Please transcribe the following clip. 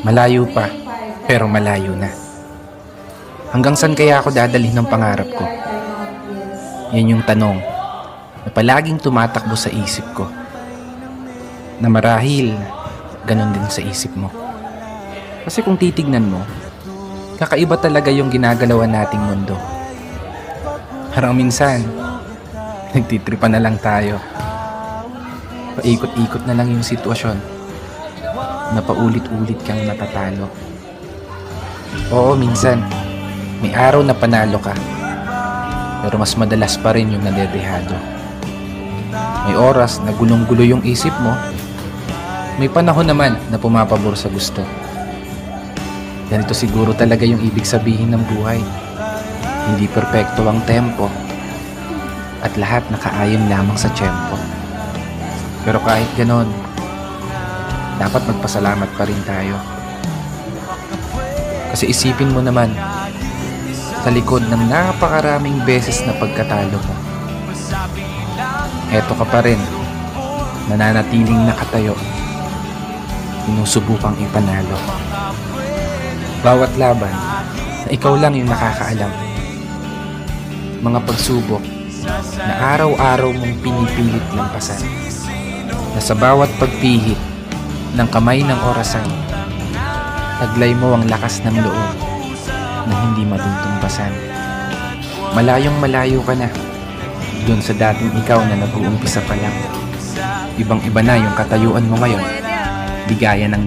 Malayo pa, pero malayo na. Hanggang saan kaya ako dadalhin ng pangarap ko? Yan yung tanong na palaging tumatakbo sa isip ko. Na marahil, ganun din sa isip mo. Kasi kung titignan mo, kakaiba talaga yung ginagalawan nating mundo. Parang minsan, nagtitripa na lang tayo. Paikot-ikot na lang yung sitwasyon na paulit-ulit kang natatalo. Oo, minsan, may araw na panalo ka, pero mas madalas pa rin yung nadedehado. May oras na gulong-gulo yung isip mo, may panahon naman na pumapabor sa gusto. Ganito siguro talaga yung ibig sabihin ng buhay. Hindi perpekto ang tempo at lahat nakaayon lamang sa tiyempo. Pero kahit ganon, dapat magpasalamat pa rin tayo. Kasi isipin mo naman, sa likod ng napakaraming beses na pagkatalo mo, eto ka pa rin, nananatiling nakatayo, sinusubukang ipanalo. Bawat laban na ikaw lang yung nakakaalam. Mga pagsubok na araw-araw mong pinipilit lampasan, na sa bawat pagpihit ng kamay ng orasan, taglay mo ang lakas ng loob na hindi matutumbasan. Malayong malayo ka na dun sa dating ikaw na nag-uumpisa pa lang. Ibang iba na yung katayuan mo ngayon, di gaya ng